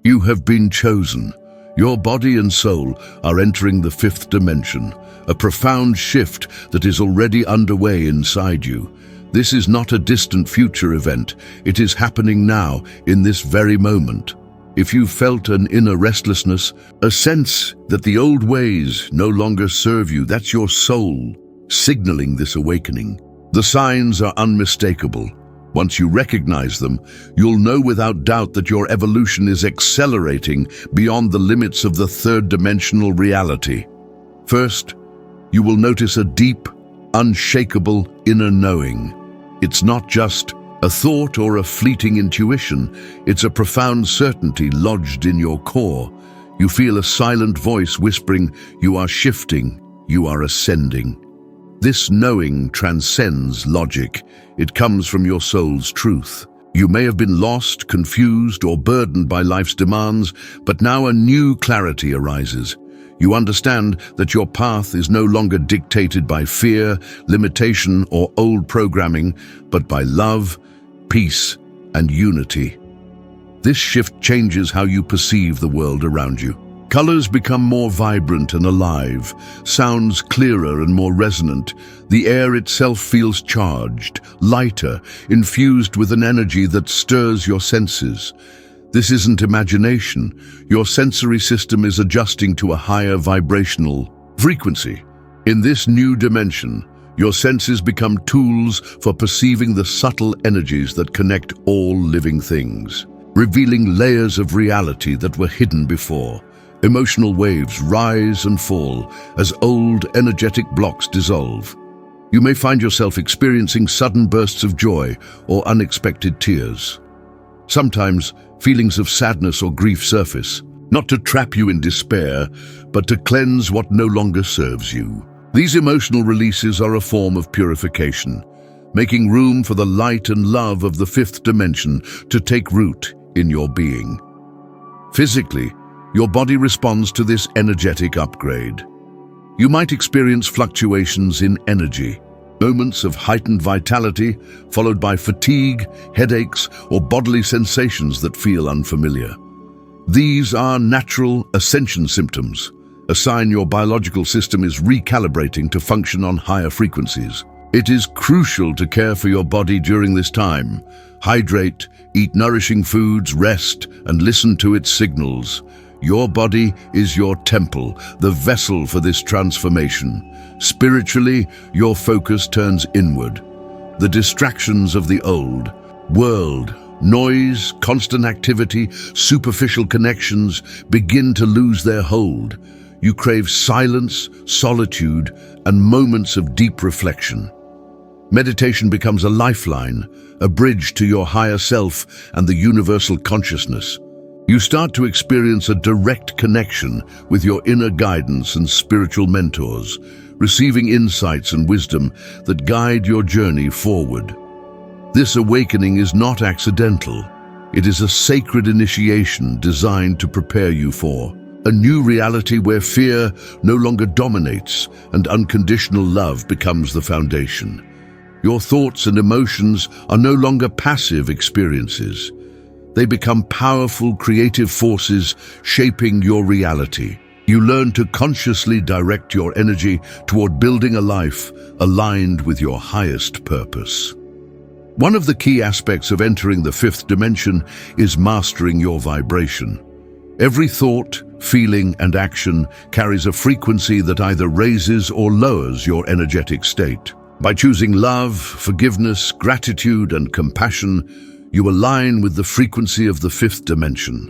You have been chosen. Your body and soul are entering the fifth dimension, a profound shift that is already underway inside you. This is not a distant future event. It is happening now, in this very moment. If you felt an inner restlessness, a sense that the old ways no longer serve you, that's your soul signaling this awakening. The signs are unmistakable. Once you recognize them, you'll know without doubt that your evolution is accelerating beyond the limits of the third-dimensional reality. First, you will notice a deep, unshakable inner knowing. It's not just a thought or a fleeting intuition. It's a profound certainty lodged in your core. You feel a silent voice whispering, "You are shifting, you are ascending." This knowing transcends logic. It comes from your soul's truth. You may have been lost, confused, or burdened by life's demands, but now a new clarity arises. You understand that your path is no longer dictated by fear, limitation, or old programming, but by love, peace, and unity. This shift changes how you perceive the world around you. Colors become more vibrant and alive, sounds clearer and more resonant. The air itself feels charged, lighter, infused with an energy that stirs your senses. This isn't imagination. Your sensory system is adjusting to a higher vibrational frequency. In this new dimension, your senses become tools for perceiving the subtle energies that connect all living things, revealing layers of reality that were hidden before. Emotional waves rise and fall as old energetic blocks dissolve. You may find yourself experiencing sudden bursts of joy or unexpected tears. Sometimes feelings of sadness or grief surface, not to trap you in despair, but to cleanse what no longer serves you. These emotional releases are a form of purification, making room for the light and love of the fifth dimension to take root in your being. Physically, your body responds to this energetic upgrade. You might experience fluctuations in energy, moments of heightened vitality, followed by fatigue, headaches, or bodily sensations that feel unfamiliar. These are natural ascension symptoms, a sign your biological system is recalibrating to function on higher frequencies. It is crucial to care for your body during this time. Hydrate, eat nourishing foods, rest, and listen to its signals. Your body is your temple, the vessel for this transformation. Spiritually, your focus turns inward. The distractions of the old world, noise, constant activity, superficial connections begin to lose their hold. You crave silence, solitude, and moments of deep reflection. Meditation becomes a lifeline, a bridge to your higher self and the universal consciousness. You start to experience a direct connection with your inner guidance and spiritual mentors, receiving insights and wisdom that guide your journey forward. This awakening is not accidental. It is a sacred initiation designed to prepare you for a new reality where fear no longer dominates and unconditional love becomes the foundation. Your thoughts and emotions are no longer passive experiences. They become powerful, creative forces shaping your reality. You learn to consciously direct your energy toward building a life aligned with your highest purpose. One of the key aspects of entering the fifth dimension is mastering your vibration. Every thought, feeling, and action carries a frequency that either raises or lowers your energetic state. By choosing love, forgiveness, gratitude, and compassion, you align with the frequency of the fifth dimension.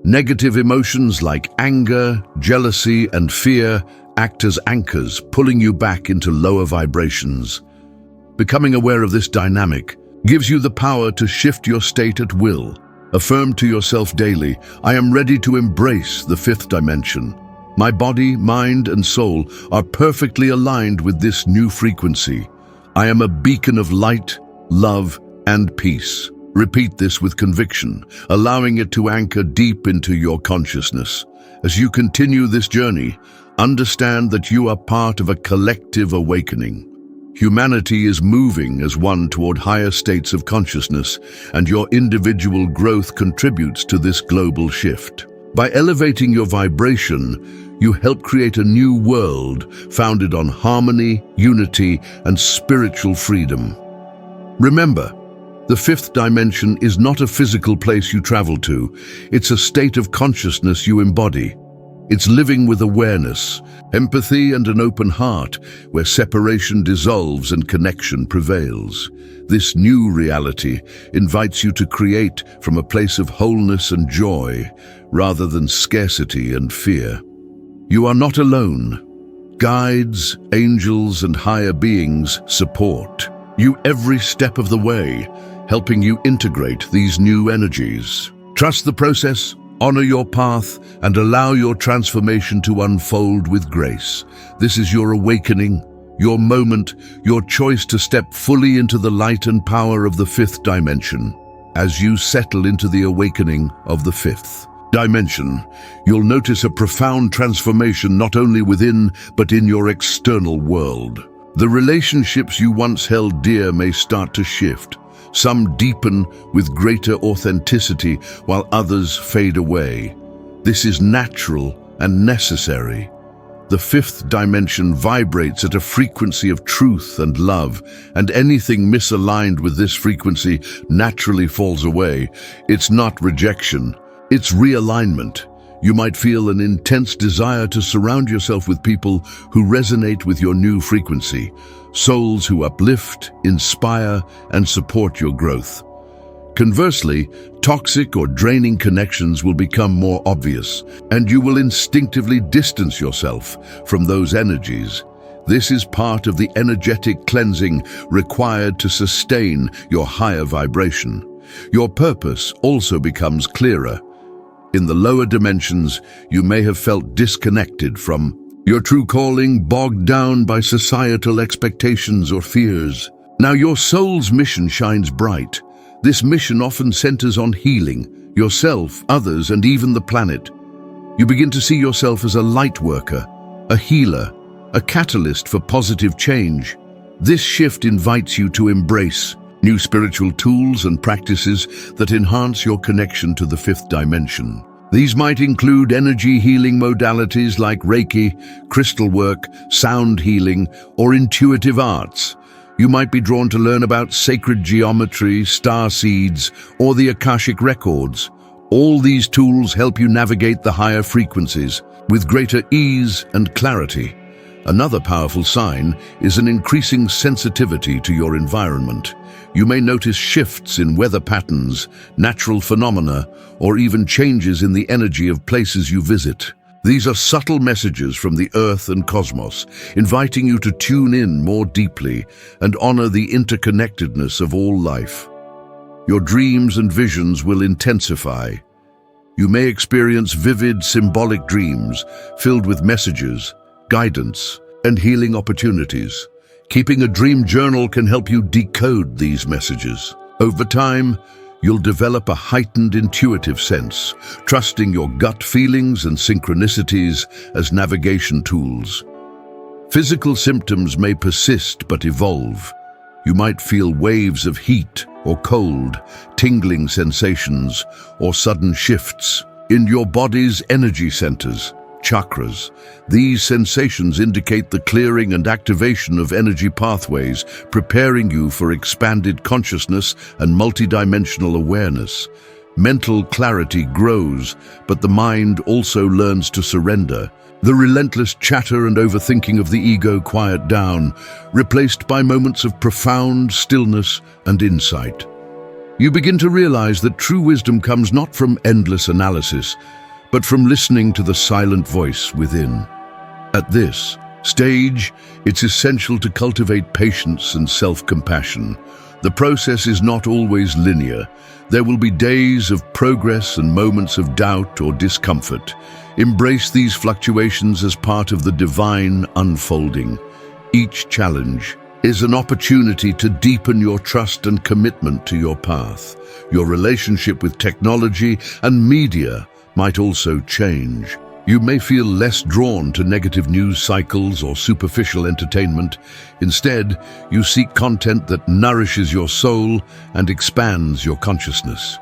Negative emotions like anger, jealousy, and fear act as anchors, pulling you back into lower vibrations. Becoming aware of this dynamic gives you the power to shift your state at will. Affirm to yourself daily, "I am ready to embrace the fifth dimension. My body, mind, and soul are perfectly aligned with this new frequency. I am a beacon of light, love, and peace." Repeat this with conviction, allowing it to anchor deep into your consciousness. As you continue this journey, understand that you are part of a collective awakening. Humanity is moving as one toward higher states of consciousness, and your individual growth contributes to this global shift. By elevating your vibration, you help create a new world founded on harmony, unity, and spiritual freedom. Remember, the fifth dimension is not a physical place you travel to. It's a state of consciousness you embody. It's living with awareness, empathy, and an open heart, where separation dissolves and connection prevails. This new reality invites you to create from a place of wholeness and joy, rather than scarcity and fear. You are not alone. Guides, angels, and higher beings support you every step of the way, helping you integrate these new energies. Trust the process, honor your path, and allow your transformation to unfold with grace. This is your awakening, your moment, your choice to step fully into the light and power of the fifth dimension. As you settle into the awakening of the fifth dimension, you'll notice a profound transformation not only within, but in your external world. The relationships you once held dear may start to shift. Some deepen with greater authenticity, while others fade away. This is natural and necessary. The fifth dimension vibrates at a frequency of truth and love, and anything misaligned with this frequency naturally falls away. It's not rejection, it's realignment. You might feel an intense desire to surround yourself with people who resonate with your new frequency, souls who uplift, inspire, and support your growth. Conversely, toxic or draining connections will become more obvious, and you will instinctively distance yourself from those energies. This is part of the energetic cleansing required to sustain your higher vibration. Your purpose also becomes clearer. In the lower dimensions, you may have felt disconnected from your true calling, bogged down by societal expectations or fears. Now your soul's mission shines bright. This mission often centers on healing yourself, others, and even the planet. You begin to see yourself as a light worker, a healer, a catalyst for positive change. This shift invites you to embrace new spiritual tools and practices that enhance your connection to the fifth dimension. These might include energy healing modalities like Reiki, crystal work, sound healing, or intuitive arts. You might be drawn to learn about sacred geometry, star seeds, or the Akashic records. All these tools help you navigate the higher frequencies with greater ease and clarity. Another powerful sign is an increasing sensitivity to your environment. You may notice shifts in weather patterns, natural phenomena, or even changes in the energy of places you visit. These are subtle messages from the earth and cosmos, inviting you to tune in more deeply and honor the interconnectedness of all life. Your dreams and visions will intensify. You may experience vivid, symbolic dreams filled with messages, guidance, and healing opportunities. Keeping a dream journal can help you decode these messages. Over time, you'll develop a heightened intuitive sense, trusting your gut feelings and synchronicities as navigation tools. Physical symptoms may persist but evolve. You might feel waves of heat or cold, tingling sensations, or sudden shifts in your body's energy centers, chakras. These sensations indicate the clearing and activation of energy pathways, preparing you for expanded consciousness and multidimensional awareness. Mental clarity grows, but the mind also learns to surrender. The relentless chatter and overthinking of the ego quiet down, replaced by moments of profound stillness and insight. You begin to realize that true wisdom comes not from endless analysis, but from listening to the silent voice within. At this stage, it's essential to cultivate patience and self-compassion. The process is not always linear. There will be days of progress and moments of doubt or discomfort. Embrace these fluctuations as part of the divine unfolding. Each challenge is an opportunity to deepen your trust and commitment to your path. Your relationship with technology and media might also change. You may feel less drawn to negative news cycles or superficial entertainment. Instead, you seek content that nourishes your soul and expands your consciousness.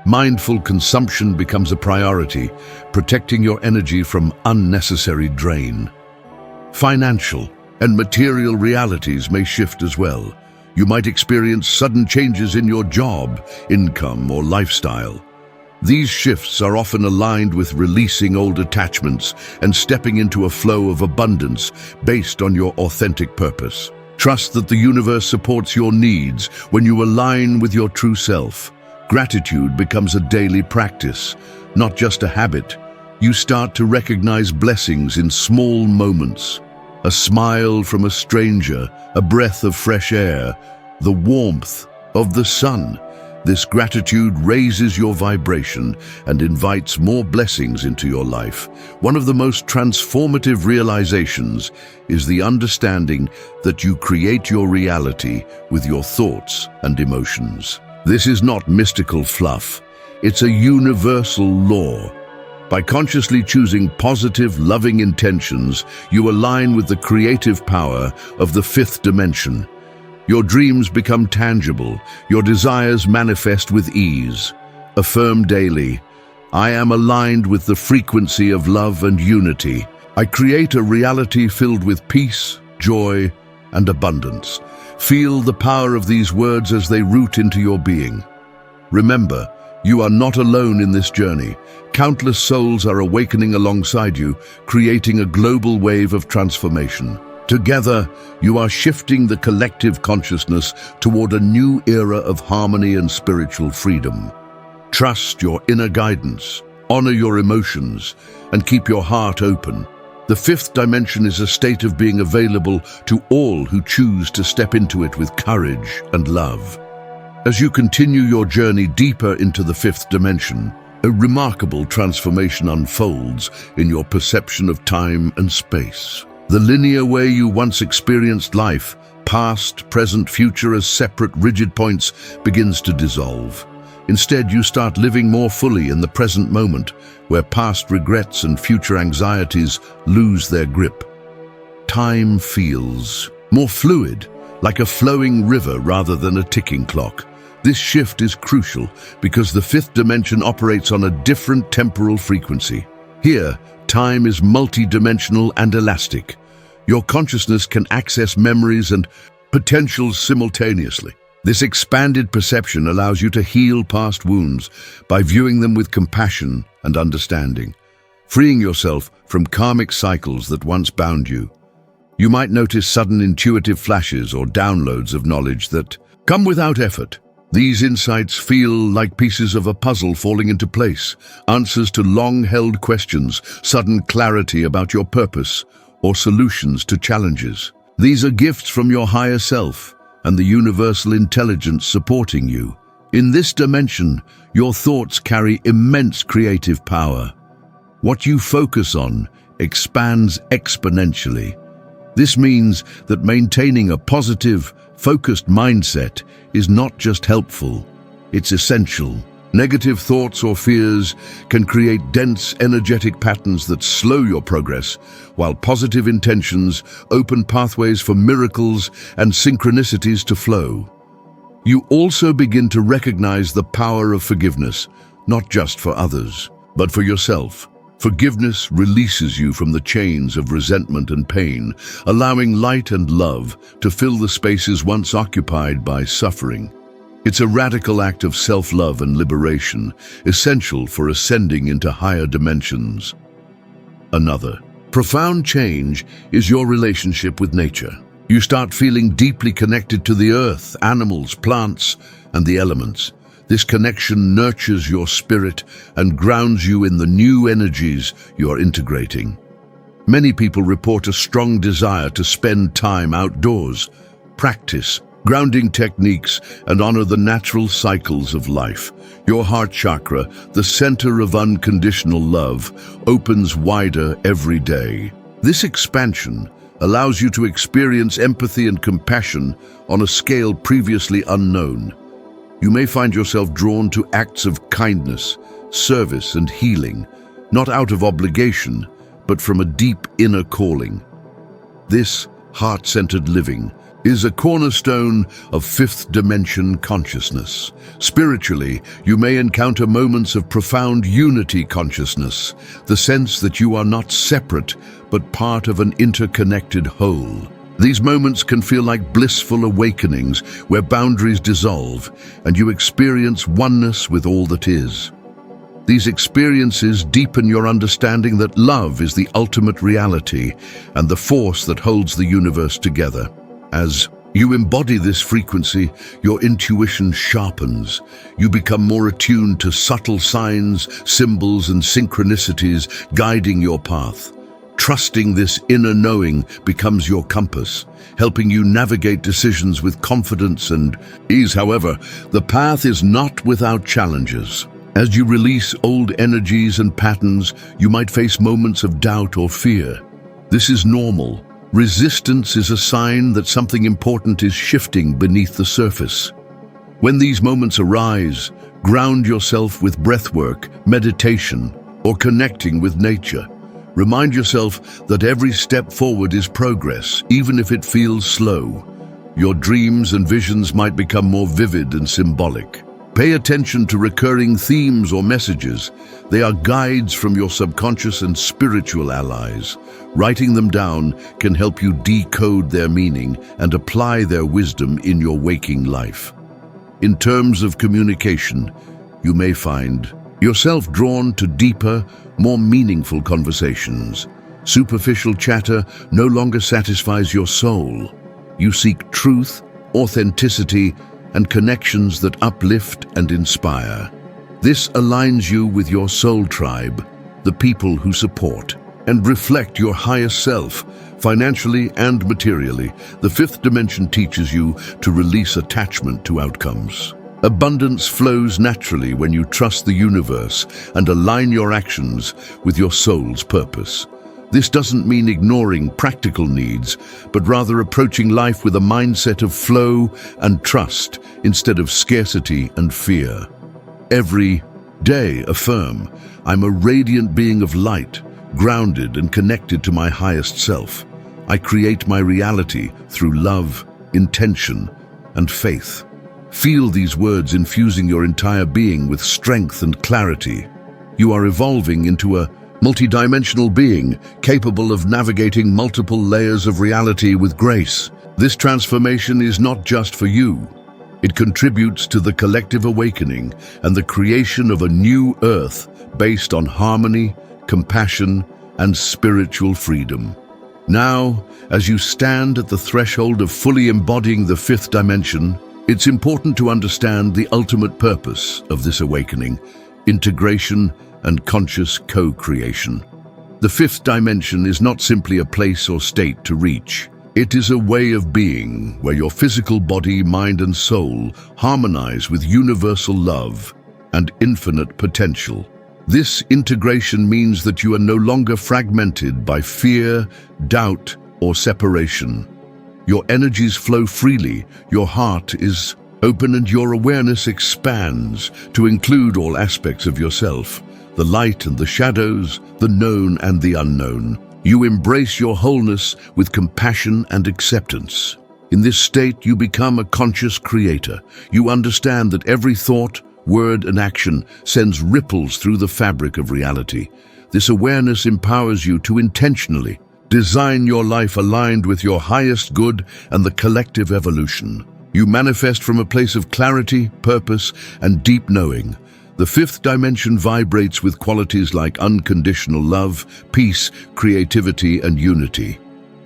Mindful consumption becomes a priority, protecting your energy from unnecessary drain. Financial and material realities may shift as well. You might experience sudden changes in your job, income, or lifestyle. These shifts are often aligned with releasing old attachments and stepping into a flow of abundance based on your authentic purpose. Trust that the universe supports your needs when you align with your true self. Gratitude becomes a daily practice, not just a habit. You start to recognize blessings in small moments. A smile from a stranger, a breath of fresh air, the warmth of the sun. This gratitude raises your vibration and invites more blessings into your life. One of the most transformative realizations is the understanding that you create your reality with your thoughts and emotions. This is not mystical fluff. It's a universal law. By consciously choosing positive, loving intentions, you align with the creative power of the fifth dimension. Your dreams become tangible, your desires manifest with ease. Affirm daily, I am aligned with the frequency of love and unity. I create a reality filled with peace, joy, and abundance. Feel the power of these words as they root into your being. Remember, you are not alone in this journey. Countless souls are awakening alongside you, creating a global wave of transformation. Together, you are shifting the collective consciousness toward a new era of harmony and spiritual freedom. Trust your inner guidance, honor your emotions, and keep your heart open. The fifth dimension is a state of being available to all who choose to step into it with courage and love. As you continue your journey deeper into the fifth dimension, a remarkable transformation unfolds in your perception of time and space. The linear way you once experienced life, past, present, future as separate, rigid points, begins to dissolve. Instead, you start living more fully in the present moment, where past regrets and future anxieties lose their grip. Time feels more fluid, like a flowing river rather than a ticking clock. This shift is crucial because the fifth dimension operates on a different temporal frequency. Here, time is multi-dimensional and elastic. Your consciousness can access memories and potentials simultaneously. This expanded perception allows you to heal past wounds by viewing them with compassion and understanding, freeing yourself from karmic cycles that once bound you. You might notice sudden intuitive flashes or downloads of knowledge that come without effort. These insights feel like pieces of a puzzle falling into place, answers to long-held questions, sudden clarity about your purpose, or solutions to challenges. These are gifts from your higher self and the universal intelligence supporting you. In this dimension, your thoughts carry immense creative power. What you focus on expands exponentially. This means that maintaining a positive, focused mindset is not just helpful, it's essential. Negative thoughts or fears can create dense, energetic patterns that slow your progress, while positive intentions open pathways for miracles and synchronicities to flow. You also begin to recognize the power of forgiveness, not just for others, but for yourself. Forgiveness releases you from the chains of resentment and pain, allowing light and love to fill the spaces once occupied by suffering. It's a radical act of self-love and liberation, essential for ascending into higher dimensions. Another profound change is your relationship with nature. You start feeling deeply connected to the earth, animals, plants, and the elements. This connection nurtures your spirit and grounds you in the new energies you are integrating. Many people report a strong desire to spend time outdoors, practice grounding techniques, and honor the natural cycles of life. Your heart chakra, the center of unconditional love, opens wider every day. This expansion allows you to experience empathy and compassion on a scale previously unknown. You may find yourself drawn to acts of kindness, service, and healing, not out of obligation, but from a deep inner calling. This heart-centered living is a cornerstone of fifth dimension consciousness. Spiritually, you may encounter moments of profound unity consciousness, the sense that you are not separate, but part of an interconnected whole. These moments can feel like blissful awakenings where boundaries dissolve and you experience oneness with all that is. These experiences deepen your understanding that love is the ultimate reality and the force that holds the universe together. As you embody this frequency, your intuition sharpens. You become more attuned to subtle signs, symbols, and synchronicities guiding your path. Trusting this inner knowing becomes your compass, helping you navigate decisions with confidence and ease. However, the path is not without challenges. As you release old energies and patterns, you might face moments of doubt or fear. This is normal. Resistance is a sign that something important is shifting beneath the surface. When these moments arise, ground yourself with breathwork, meditation, or connecting with nature. Remind yourself that every step forward is progress, even if it feels slow. Your dreams and visions might become more vivid and symbolic. Pay attention to recurring themes or messages. They are guides from your subconscious and spiritual allies. Writing them down can help you decode their meaning and apply their wisdom in your waking life. In terms of communication, you may find yourself drawn to deeper, more meaningful conversations. Superficial chatter no longer satisfies your soul. You seek truth, authenticity, and connections that uplift and inspire. This aligns you with your soul tribe, the people who support and reflect your highest self, financially and materially. The fifth dimension teaches you to release attachment to outcomes. Abundance flows naturally when you trust the universe and align your actions with your soul's purpose. This doesn't mean ignoring practical needs, but rather approaching life with a mindset of flow and trust instead of scarcity and fear. Every day affirm, I'm a radiant being of light, grounded and connected to my highest self. I create my reality through love, intention, and faith. Feel these words infusing your entire being with strength and clarity. You are evolving into a multidimensional being, capable of navigating multiple layers of reality with grace. This transformation is not just for you. It contributes to the collective awakening and the creation of a new earth based on harmony, compassion, and spiritual freedom. Now, as you stand at the threshold of fully embodying the fifth dimension, it's important to understand the ultimate purpose of this awakening: integration and conscious co-creation. The fifth dimension is not simply a place or state to reach. It is a way of being where your physical body, mind, and soul harmonize with universal love and infinite potential. This integration means that you are no longer fragmented by fear, doubt, or separation. Your energies flow freely, your heart is open, and your awareness expands to include all aspects of yourself: the light and the shadows, the known and the unknown. You embrace your wholeness with compassion and acceptance. In this state, you become a conscious creator. You understand that every thought, word, and action sends ripples through the fabric of reality. This awareness empowers you to intentionally design your life aligned with your highest good and the collective evolution. You manifest from a place of clarity, purpose, and deep knowing. The fifth dimension vibrates with qualities like unconditional love, peace, creativity, and unity.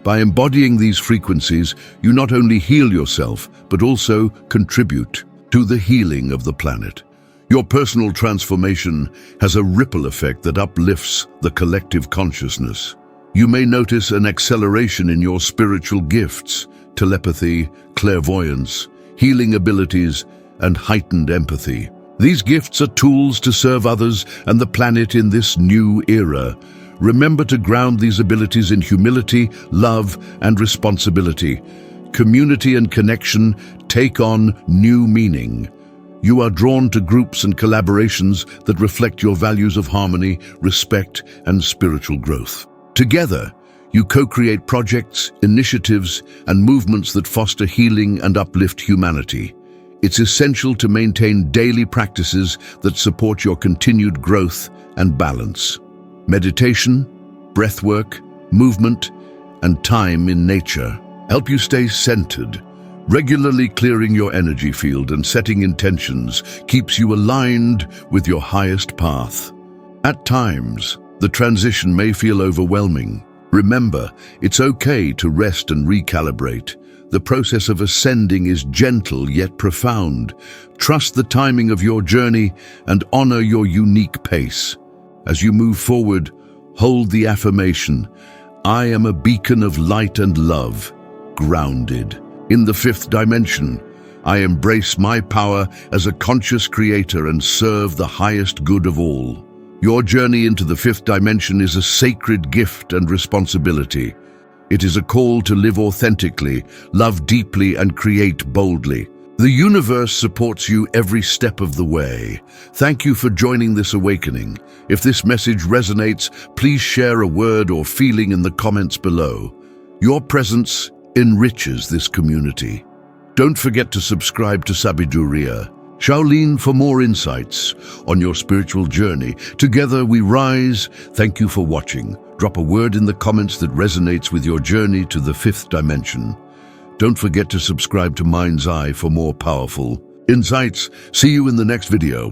By embodying these frequencies, you not only heal yourself, but also contribute to the healing of the planet. Your personal transformation has a ripple effect that uplifts the collective consciousness. You may notice an acceleration in your spiritual gifts: telepathy, clairvoyance, healing abilities, and heightened empathy. These gifts are tools to serve others and the planet in this new era. Remember to ground these abilities in humility, love, and responsibility. Community and connection take on new meaning. You are drawn to groups and collaborations that reflect your values of harmony, respect, and spiritual growth. Together, you co-create projects, initiatives, and movements that foster healing and uplift humanity. It's essential to maintain daily practices that support your continued growth and balance. Meditation, breathwork, movement, and time in nature help you stay centered. Regularly clearing your energy field and setting intentions keeps you aligned with your highest path. At times, the transition may feel overwhelming. Remember, it's okay to rest and recalibrate. The process of ascending is gentle yet profound. Trust the timing of your journey and honor your unique pace. As you move forward, hold the affirmation, "I am a beacon of light and love, grounded." In the fifth dimension, I embrace my power as a conscious creator and serve the highest good of all. Your journey into the fifth dimension is a sacred gift and responsibility. It is a call to live authentically, love deeply, and create boldly. The universe supports you every step of the way. Thank you for joining this awakening. If this message resonates, please share a word or feeling in the comments below. Your presence enriches this community. Don't forget to subscribe to Sabiduria Shaolin for more insights on your spiritual journey. Together we rise. Thank you for watching. Drop a word in the comments that resonates with your journey to the fifth dimension. Don't forget to subscribe to Mind's Eye for more powerful insights. See you in the next video.